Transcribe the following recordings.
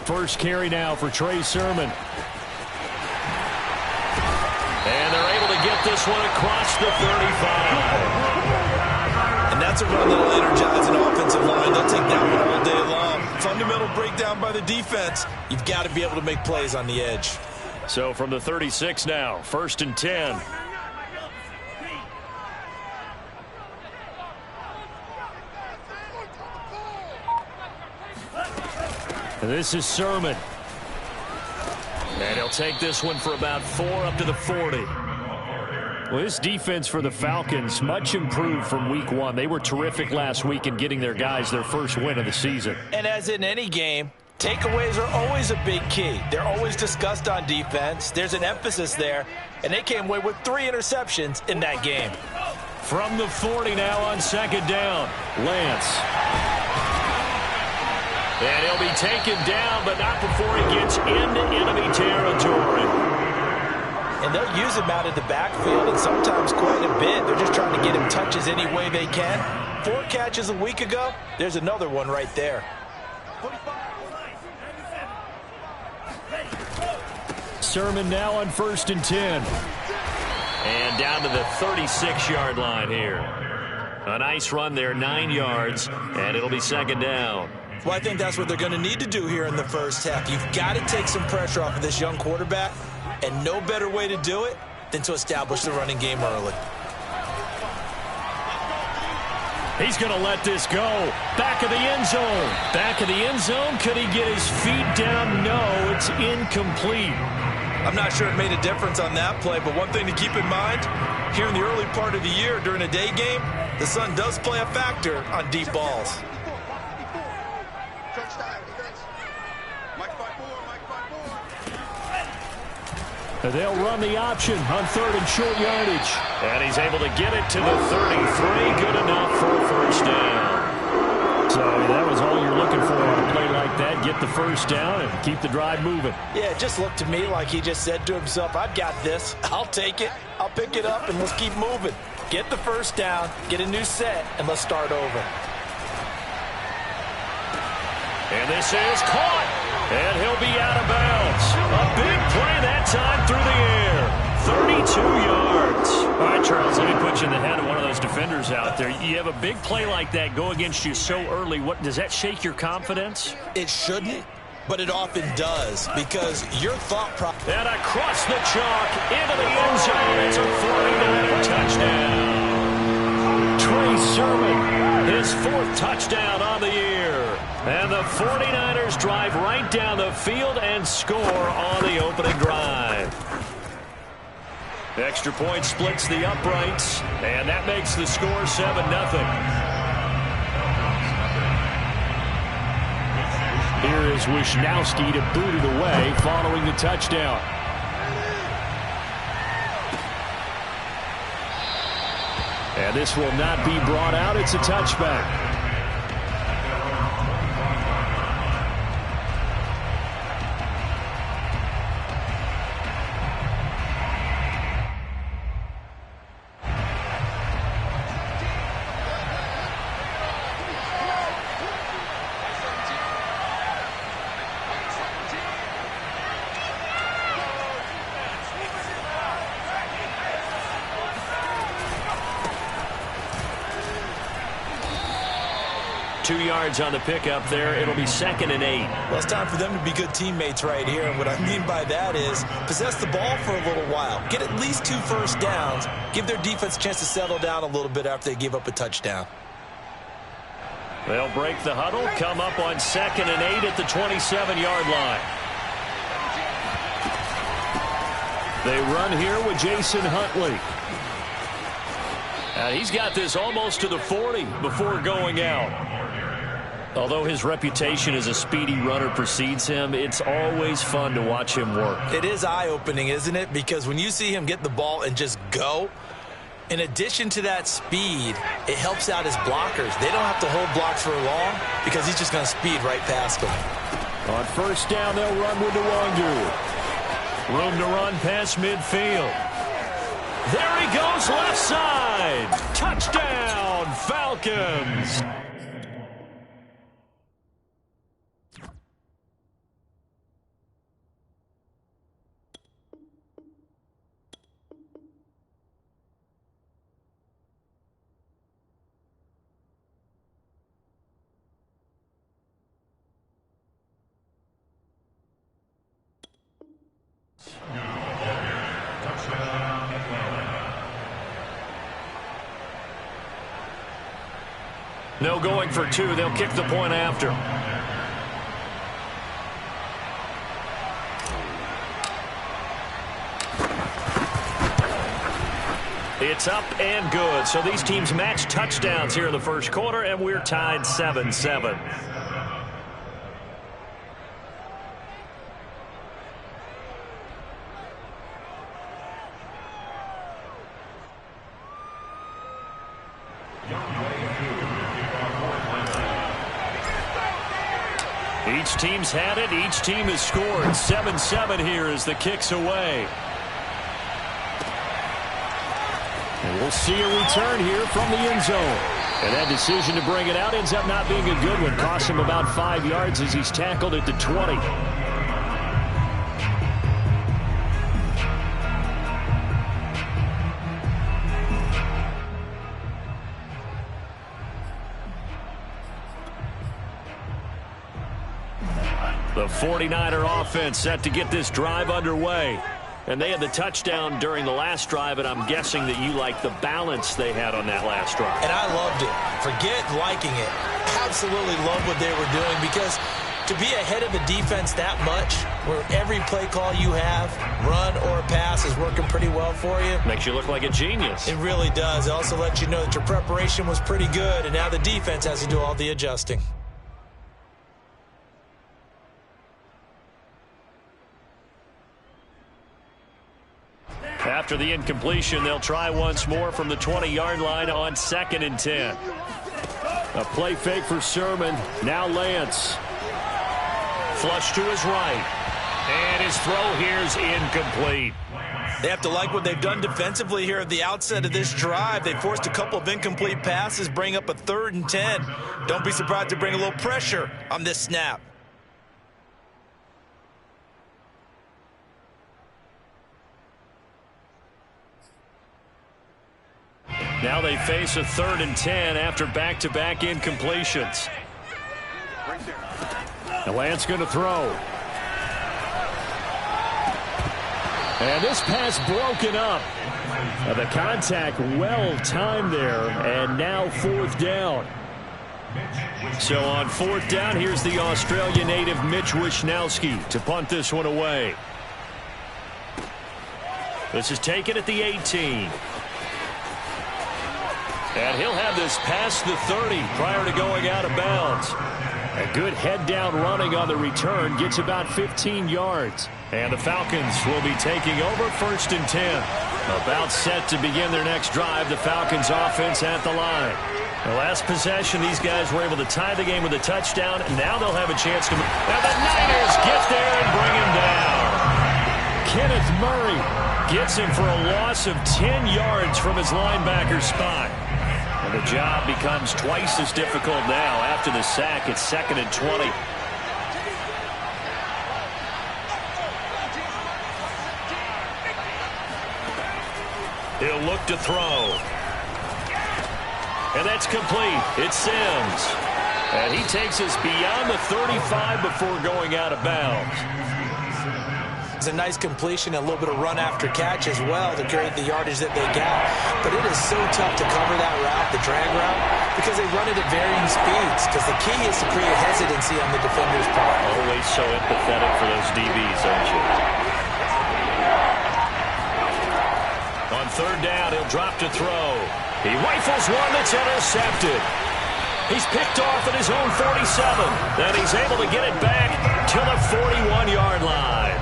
First carry now for Trey Sermon. And they're able to get this one across the 35. And that's a run that'll energize an offensive line. They'll take that one all day long. Fundamental breakdown by the defense. You've got to be able to make plays on the edge. So from the 36 now, 1st and 10. And this is Sermon. And he'll take this one for about 4 up to the 40. Well, this defense for the Falcons, much improved from week 1. They were terrific last week in getting their guys their first win of the season. And as in any game, takeaways are always a big key. They're always discussed on defense. There's an emphasis there, and they came away with 3 interceptions in that game. From the 40 now on 2nd down, Lance. And he'll be taken down, but not before he gets into enemy territory. And they'll use him out in the backfield, and sometimes quite a bit. They're just trying to get him touches any way they can. 4 catches a week ago. There's another one right there. Sermon now on 1st and 10. And down to the 36-yard line here. A nice run there, 9 yards, and it'll be 2nd down. Well, I think that's what they're going to need to do here in the first half. You've got to take some pressure off of this young quarterback, and no better way to do it than to establish the running game early. He's going to let this go. Back of the end zone. Back of the end zone. Could he get his feet down? No, it's incomplete. I'm not sure it made a difference on that play, but one thing to keep in mind, here in the early part of the year during a day game, the sun does play a factor on deep balls. They'll run the option on 3rd and short yardage. And he's able to get it to the 33. Good enough for a first down. So that was all you're looking for on a play like that. Get the first down and keep the drive moving. Yeah, it just looked to me like he just said to himself, I've got this. I'll take it. I'll pick it up, and let's keep moving. Get the first down, get a new set, and let's start over. And this is caught. And he'll be out of bounds. A big play that time through the air. 32 yards. All right, Charles, let me put you in the head of one of those defenders out there. You have a big play like that go against you so early. What does that shake your confidence? It shouldn't, but it often does, because your thought process. And across the chalk into the end zone. It's a 49er touchdown. Trey Sermon, his 4th touchdown on the year. And the 49ers drive right down the field and score on the opening drive. Extra point splits the uprights, and that makes the score 7-0. Here is Wisnowski to boot it away following the touchdown. And this will not be brought out. It's a touchback. On the pickup there. It'll be 2nd and 8. Well, it's time for them to be good teammates right here. And what I mean by that is possess the ball for a little while. Get at least 2 first downs. Give their defense a chance to settle down a little bit after they give up a touchdown. They'll break the huddle, come up on 2nd and 8 at the 27-yard line. They run here with Jason Huntley. He's got this almost to the 40 before going out. Although his reputation as a speedy runner precedes him, it's always fun to watch him work. It is eye-opening, isn't it? Because when you see him get the ball and just go, in addition to that speed, it helps out his blockers. They don't have to hold blocks for long because he's just going to speed right past them. On 1st down, they'll run with Nwangu. Room to run past midfield. There he goes, left side. Touchdown, Falcons. No going for two. They'll kick the point after. It's up and good. So these teams match touchdowns here in the first quarter, and we're tied 7-7. Each team's had it. Each team has scored. 7-7 here as the kick's away. And we'll see a return here from the end zone. And that decision to bring it out ends up not being a good one. Cost him about 5 yards as he's tackled at the 20. The 49er offense set to get this drive underway. And they had the touchdown during the last drive, and I'm guessing that you like the balance they had on that last drive. And I loved it. Forget liking it. Absolutely love what they were doing, because to be ahead of the defense that much, where every play call you have, run or pass, is working pretty well for you. Makes you look like a genius. It really does. It also lets you know that your preparation was pretty good, and now the defense has to do all the adjusting. After the incompletion, they'll try once more from the 20-yard line on 2nd and 10. A play fake for Sermon. Now Lance. Flush to his right. And his throw here is incomplete. They have to like what they've done defensively here at the outset of this drive. They forced a couple of incomplete passes, bring up a 3rd and 10. Don't be surprised to bring a little pressure on this snap. Now they face a 3rd and 10 after back-to-back incompletions. And Lance going to throw. And this pass broken up. The contact well timed there, and now 4th down. So on 4th down, here's the Australia native Mitch Wishnowsky to punt this one away. This is taken at the 18. And he'll have this past the 30 prior to going out of bounds. A good head-down running on the return gets about 15 yards. And the Falcons will be taking over 1st and 10. About set to begin their next drive, the Falcons offense at the line. The last possession, these guys were able to tie the game with a touchdown. Now they'll have a chance to... And the Niners get there and bring him down. Kenneth Murray gets him for a loss of 10 yards from his linebacker spot. And the job becomes twice as difficult now after the sack. It's 2nd and 20. He'll look to throw. And that's complete. It's Sims. And he takes us beyond the 35 before going out of bounds. It's a nice completion, a little bit of run after catch as well to create the yardage that they got. But it is so tough to cover that route, the drag route, because they run it at varying speeds. Because the key is to create hesitancy on the defender's part. Always so empathetic for those DBs, aren't you? On 3rd down, he'll drop to throw. He rifles one that's intercepted. He's picked off at his own 47. Then he's able to get it back to the 41-yard line.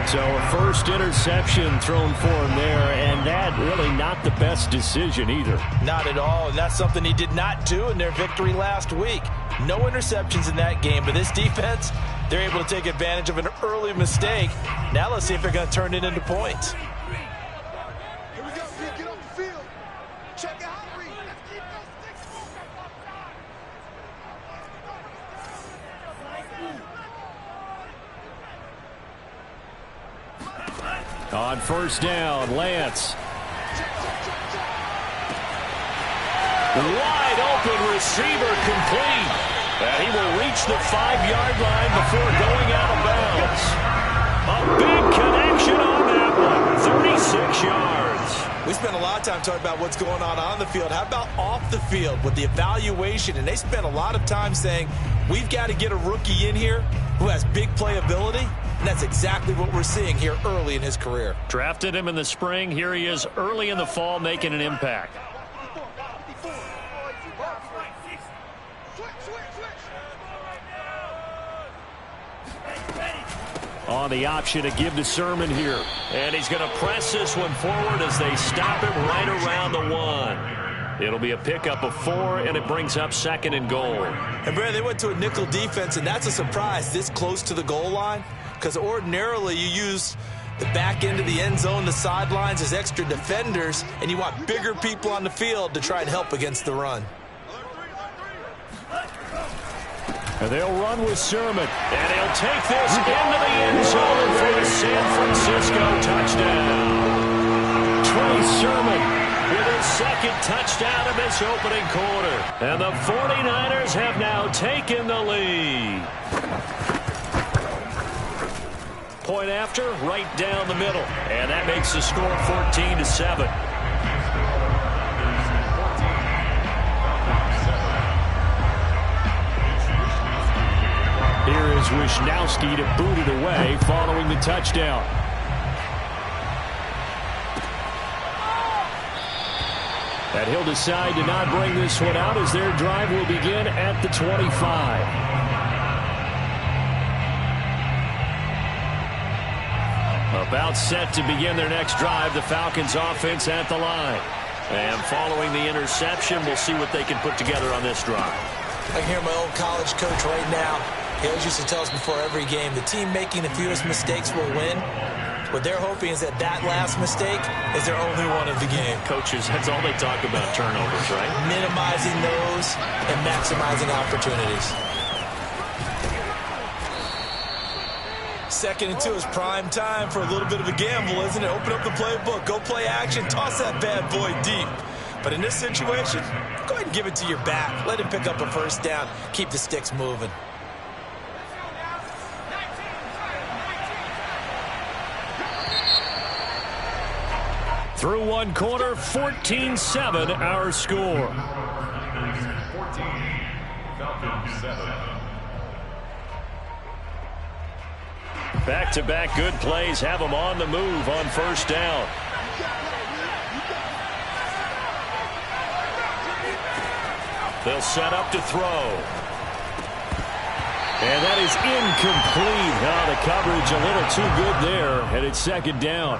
So a first interception thrown for him there, and that really not the best decision either. Not at all, and that's something he did not do in their victory last week. No interceptions in that game, but this defense, they're able to take advantage of an early mistake. Now let's see if they're going to turn it into points. Here we go, get on the field. Check it out. On 1st down, Lance. Wide open receiver complete. And he will reach the 5-yard line before going out of bounds. A big connection We spent a lot of time talking about what's going on the field. How about off the field with the evaluation? And they spent a lot of time saying, we've got to get a rookie in here who has big playability. And that's exactly what we're seeing here early in his career. Drafted him in the spring. Here he is early in the fall making an impact. On the option to give to Sermon here. And he's going to press this one forward as they stop him right around the 1. It'll be a pickup of 4, and it brings up 2nd and goal. And, Brad, they went to a nickel defense, and that's a surprise this close to the goal line, because ordinarily you use the back end of the end zone, the sidelines as extra defenders, and you want bigger people on the field to try and help against the run. And they'll run with Sermon. And he'll take this into the end zone for the San Francisco touchdown. Trey Sermon with his 2nd touchdown of this opening quarter. And the 49ers have now taken the lead. Point after, right down the middle. And that makes the score 14-7. Here is Wishnowsky to boot it away following the touchdown. And he'll decide to not bring this one out as their drive will begin at the 25. About set to begin their next drive, the Falcons offense at the line. And following the interception, we'll see what they can put together on this drive. I can hear my old college coach right now. He always used to tell us before every game, the team making the fewest mistakes will win. What they're hoping is that that last mistake is their only one of the game. Coaches, that's all they talk about, turnovers, right? Minimizing those and maximizing opportunities. 2nd and 2 is prime time for a little bit of a gamble, isn't it? Open up the playbook, go play action, toss that bad boy deep. But in this situation, go ahead and give it to your back. Let him pick up a 1st down. Keep the sticks moving. Through 1 quarter, 14-7 our score. 14, Falcons 7. Back-to-back good plays have them on the move on 1st down. They'll set up to throw. And that is incomplete. The coverage a little too good there, and it's 2nd down.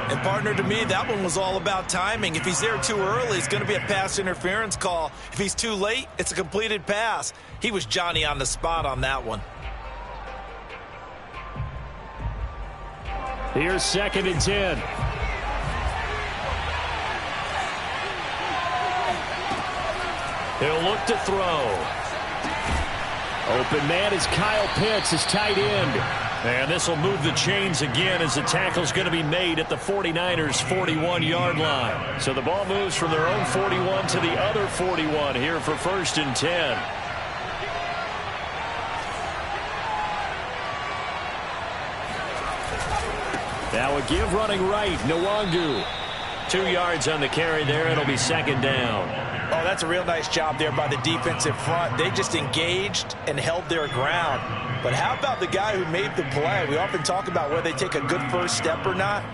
And, partner, to me, that one was all about timing. If he's there too early, it's going to be a pass interference call. If he's too late, it's a completed pass. He was Johnny on the spot on that one. Here's 2nd and 10. He'll look to throw. Open man is Kyle Pitts, his tight end. And this will move the chains again as the tackle's going to be made at the 49ers' 41-yard line. So the ball moves from their own 41 to the other 41 here for 1st and 10. Now a give running right, Nwangu. 2 yards on the carry there. It'll be 2nd down. Oh, that's a real nice job there by the defensive front. They just engaged and held their ground. But how about the guy who made the play? We often talk about whether they take a good 1st step or not.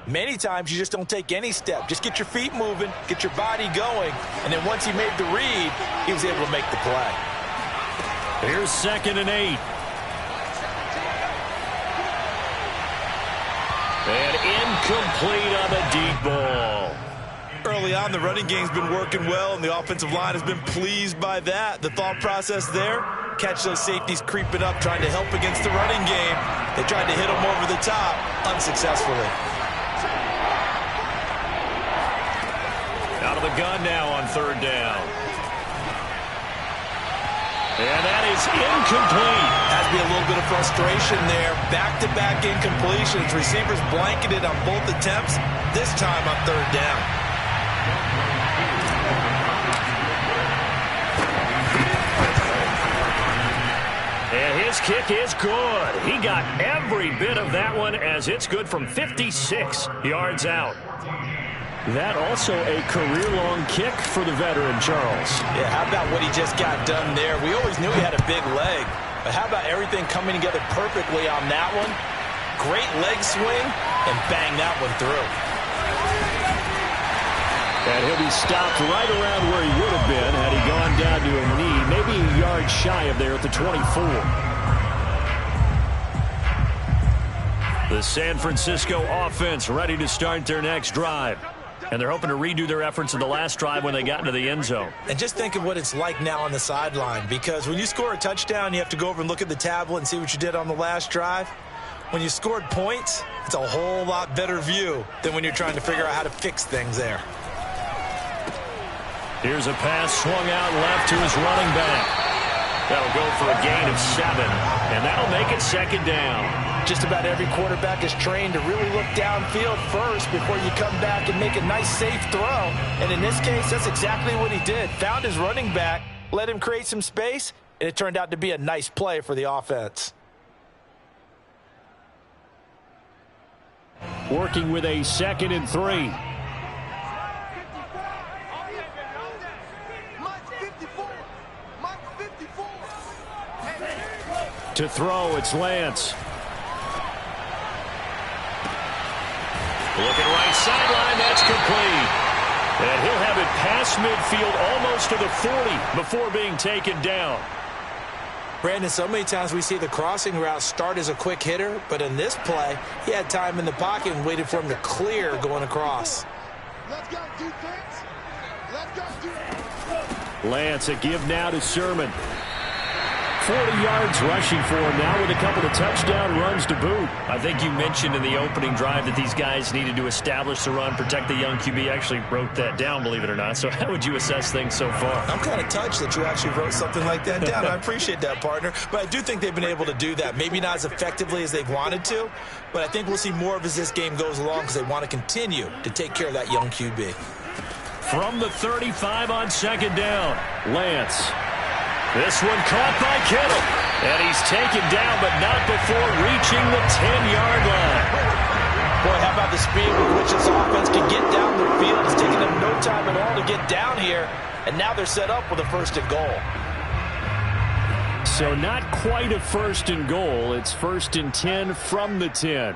Many times you just don't take any step. Just get your feet moving, get your body going, and then once he made the read, he was able to make the play. Here's 2nd and 8. And incomplete on the deep ball. Early on, the running game's been working well, and the offensive line has been pleased by that. The thought process there, catch those safeties creeping up, trying to help against the running game. They tried to hit them over the top, unsuccessfully. Out of the gun now on 3rd down. And that is incomplete. Has to be a little bit of frustration there. Back-to-back incompletions. Receivers blanketed on both attempts, this time on 3rd down. And his kick is good. He got every bit of that one as it's good from 56 yards out. That also a career-long kick for the veteran, Charles. Yeah, how about what he just got done there? We always knew he had a big leg, but how about everything coming together perfectly on that one? Great leg swing, and bang that one through. And he'll be stopped right around where he would have been had he gone down to a knee, maybe a yard shy of there at the 24. The San Francisco offense ready to start their next drive. And they're hoping to redo their efforts in the last drive when they got into the end zone. And just think of what it's like now on the sideline, because when you score a touchdown, you have to go over and look at the tablet and see what you did on the last drive. When you scored points, it's a whole lot better view than when you're trying to figure out how to fix things there. Here's a pass swung out left to his running back. That'll go for a gain of 7, and that'll make it second down. Just about every quarterback is trained to really look downfield first before you come back and make a nice, safe throw. And in this case, that's exactly what he did. Found his running back, let him create some space, and it turned out to be a nice play for the offense. Working with a 2nd and 3. To throw, it's Lance. Looking right sideline, that's complete. And he'll have it past midfield almost to the 40 before being taken down. Brandon, so many times we see the crossing route start as a quick hitter, but in this play, he had time in the pocket and waited for him to clear going across. Let's go, defense. Let's go, defense. Lance, a give now to Sermon. 40 yards rushing for him now with a couple of touchdown runs to boot. I think you mentioned in the opening drive that these guys needed to establish the run, protect the young QB. I actually wrote that down, believe it or not. So how would you assess things so far? I'm kind of touched that you actually wrote something like that down. I appreciate that, partner. But I do think they've been able to do that. Maybe not as effectively as they've wanted to, but I think we'll see more of as this game goes along because they want to continue to take care of that young QB. From the 35 on second down, Lance. This one caught by Kittle. And he's taken down, but not before reaching the 10-yard line. Boy, how about the speed with which this offense can get down the field? It's taken them no time at all to get down here. And now they're set up with a 1st and goal. So not quite a 1st and goal. It's 1st and 10 from the 10.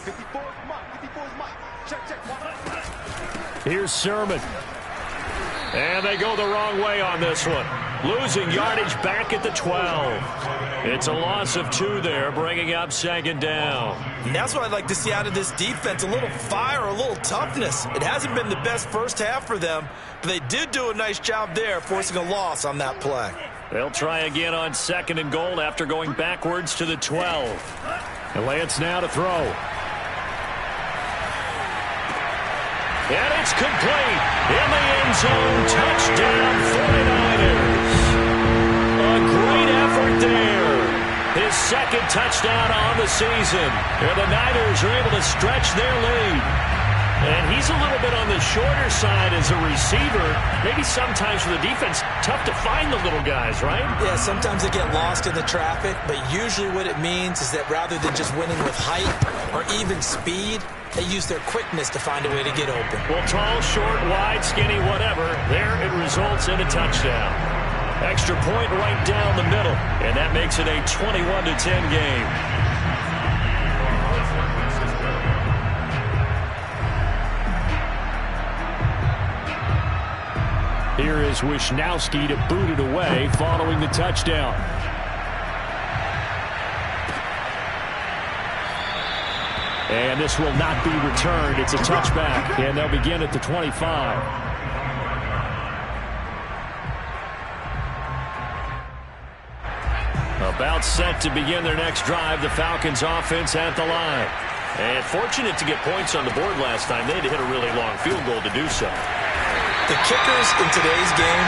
54 is Mike. 54 is Mike. Check. Here's Sermon. And they go the wrong way on this one. Losing yardage back at the 12. It's a loss of 2 there, bringing up 2nd down. And that's what I'd like to see out of this defense, a little fire, a little toughness. It hasn't been the best first half for them, but they did do a nice job there, forcing a loss on that play. They'll try again on 2nd and goal after going backwards to the 12. And Lance now to throw. And it's complete. In the end zone, touchdown 49ers. A great effort there. His 2nd touchdown on the season. And the Niners are able to stretch their lead. And he's a little bit on the shorter side as a receiver. Maybe sometimes for the defense, tough to find the little guys, right? Yeah, sometimes they get lost in the traffic, but usually what it means is that rather than just winning with height or even speed, they use their quickness to find a way to get open. Well, tall, short, wide, skinny, whatever, there it results in a touchdown. Extra point right down the middle, and that makes it a 21-10 game. Here is Wisnowski to boot it away following the touchdown. And this will not be returned. It's a touchback, and they'll begin at the 25. About set to begin their next drive, the Falcons offense at the line. And fortunate to get points on the board last time. They had to hit a really long field goal to do so. The kickers in today's game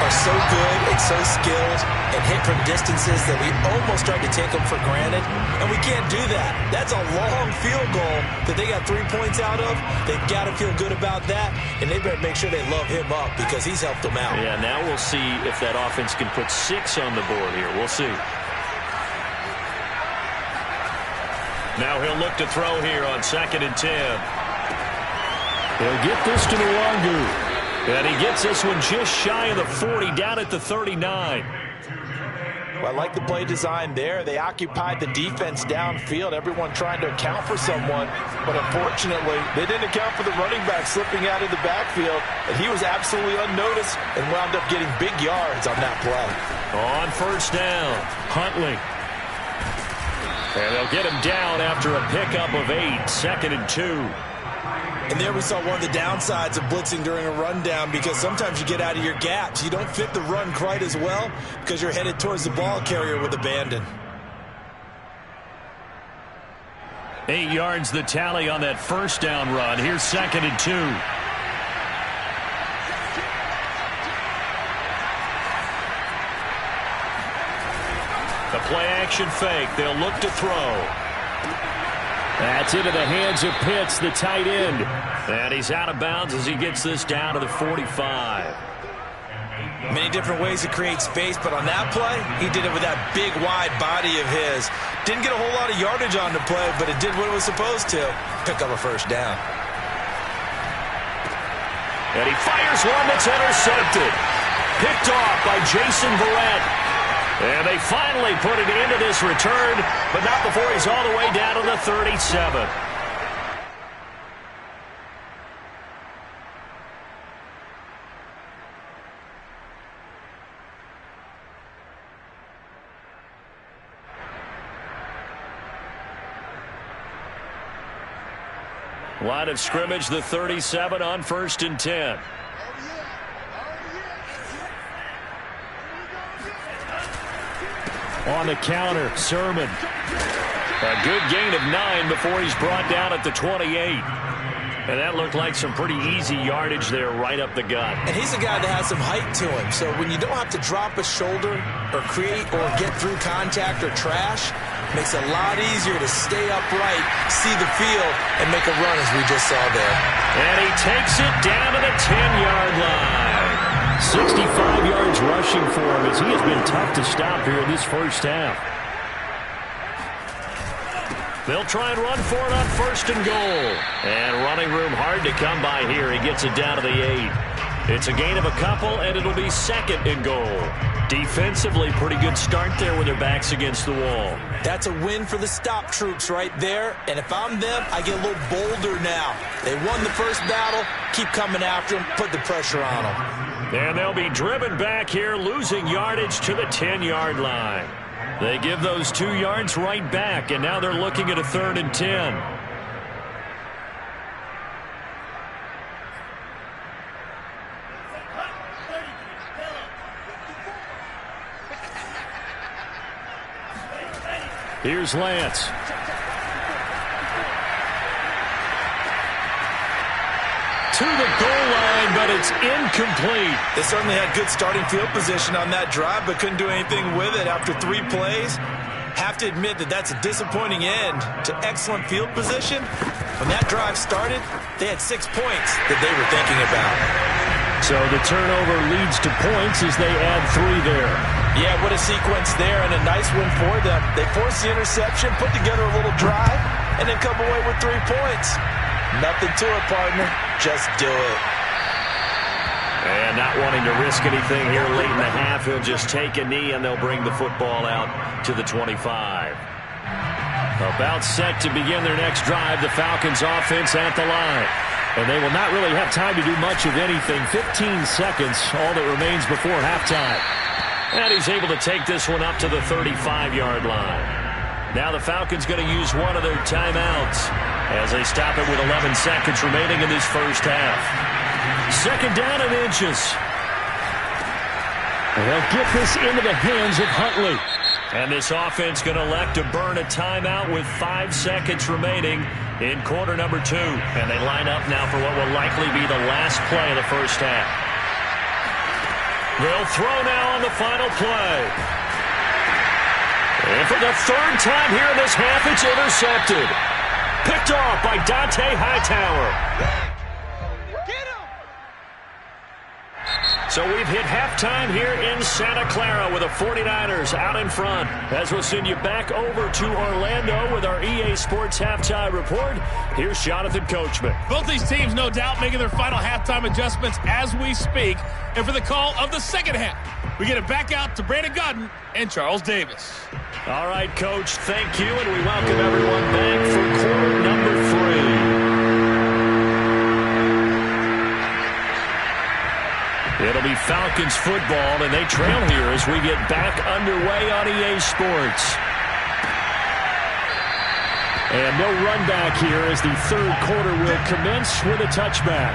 are so good and so skilled and hit from distances that we almost start to take them for granted, and we can't do that. That's a long field goal that they got 3 points out of. They've got to feel good about that, and they better make sure they love him up because he's helped them out. Yeah, now we'll see if that offense can put 6 on the board here. We'll see. Now he'll look to throw here on 2nd and 10. He'll get this to Nwangu. And he gets this one just shy of the 40, down at the 39. Well, I like the play design there. They occupied the defense downfield, everyone trying to account for someone. But unfortunately, they didn't account for the running back slipping out of the backfield. And he was absolutely unnoticed and wound up getting big yards on that play. On first down, Huntley. And they'll get him down after a pickup of 8, 2nd and 2. And there we saw one of the downsides of blitzing during a rundown, because sometimes you get out of your gaps. You don't fit the run quite as well because you're headed towards the ball carrier with abandon. 8 yards the tally on that first down run. Here's 2nd and 2. The play action fake. They'll look to throw. That's into the hands of Pitts, the tight end. And he's out of bounds as he gets this down to the 45. Many different ways to create space, but on that play, he did it with that big, wide body of his. Didn't get a whole lot of yardage on the play, but it did what it was supposed to. Pick up a first down. And he fires one that's intercepted. Picked off by Jason Verrett. And they finally put it into this return, but not before he's all the way down to the 37. Line of scrimmage, the 37 on 1st and 10. On the counter, Sermon. A good gain of 9 before he's brought down at the 28. And that looked like some pretty easy yardage there right up the gut. And he's a guy that has some height to him. So when you don't have to drop a shoulder or create or get through contact or trash, makes it a lot easier to stay upright, see the field, and make a run as we just saw there. And he takes it down to the 10-yard line. 65 yards rushing for him as he has been tough to stop here in this first half. They'll try and run for it on 1st and goal. And running room hard to come by here. He gets it down to the 8. It's a gain of a couple, and it'll be 2nd and goal. Defensively, pretty good start there with their backs against the wall. That's a win for the stop troops right there. And if I'm them, I get a little bolder now. They won the first battle. Keep coming after them. Put the pressure on them. And they'll be driven back here, losing yardage to the 10-yard line. They give those 2 yards right back, and now they're looking at a 3rd and 10. Here's Lance. To the goal line, but it's incomplete. They certainly had good starting field position on that drive, but couldn't do anything with it after 3 plays. Have to admit that that's a disappointing end to excellent field position. When that drive started, they had 6 points that they were thinking about. So the turnover leads to points as they add 3 there. Yeah, what a sequence there, and a nice win for them. They forced the interception, put together a little drive, and then come away with 3 points. Nothing to it, partner. Just do it. And not wanting to risk anything here late in the half, he'll just take a knee, and they'll bring the football out to the 25. About set to begin their next drive, the Falcons offense at the line. And they will not really have time to do much of anything. 15 seconds, all that remains before halftime. And he's able to take this one up to the 35-yard line. Now the Falcons going to use one of their timeouts as they stop it with 11 seconds remaining in this first half. 2nd down and inches. And they'll get this into the hands of Huntley. And this offense going to elect to burn a timeout with 5 seconds remaining in quarter number 2. And they line up now for what will likely be the last play of the first half. They'll throw now on the final play. And for the 3rd time here in this half, it's intercepted. Picked off by Dante Hightower. Get him! So we've hit halftime here in Santa Clara with the 49ers out in front. As we'll send you back over to Orlando with our EA Sports Halftime Report, here's Jonathan Coachman. Both these teams, no doubt, making their final halftime adjustments as we speak. And for the call of the second half, we get it back out to Brandon Gaudin and Charles Davis. All right, Coach, thank you, and we welcome everyone back for quarter number 3. It'll be Falcons football, and they trail here as we get back underway on EA Sports. And no run back here as the third quarter will commence with a touchback.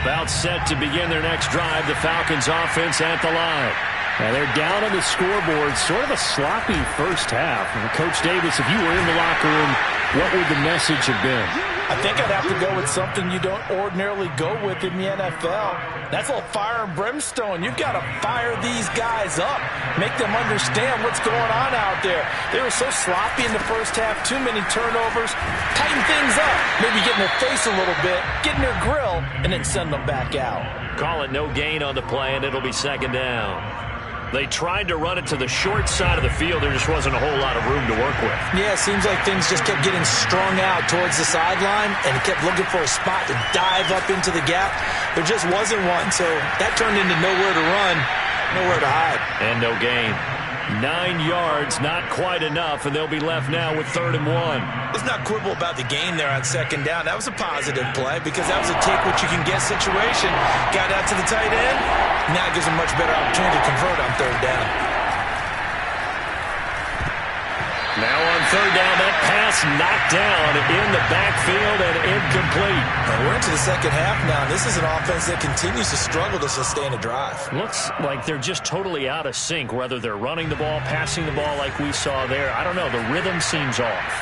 About set to begin their next drive, the Falcons offense at the line. Now they're down on the scoreboard, sort of a sloppy first half. Coach Davis, if you were in the locker room, what would the message have been? I think I'd have to go with something you don't ordinarily go with in the NFL. That's a little fire and brimstone. You've got to fire these guys up, make them understand what's going on out there. They were so sloppy in the first half, too many turnovers. Tighten things up, maybe get in their face a little bit, get in their grill, and then send them back out. Call it no gain on the play, and it'll be second down. They tried to run it to the short side of the field. There just wasn't a whole lot of room to work with. Yeah, it seems like things just kept getting strung out towards the sideline, and it kept looking for a spot to dive up into the gap. There just wasn't one, so that turned into nowhere to run, nowhere to hide. And no gain. 9 yards, not quite enough, and they'll be left now with 3rd and 1. Let's not quibble about the gain there on second down. That was a positive play because that was a take-what-you-can-get situation. Got out to the tight end. Now it gives them much better opportunity to convert on 3rd down. Now on 3rd down, that pass knocked down in the backfield and incomplete. We're into the second half now. This is an offense that continues to struggle to sustain a drive. Looks like they're just totally out of sync, whether they're running the ball, passing the ball like we saw there. I don't know. The rhythm seems off.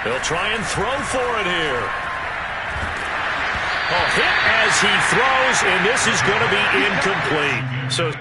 They'll try and throw for it here. Hit as he throws, and this is going to be incomplete. So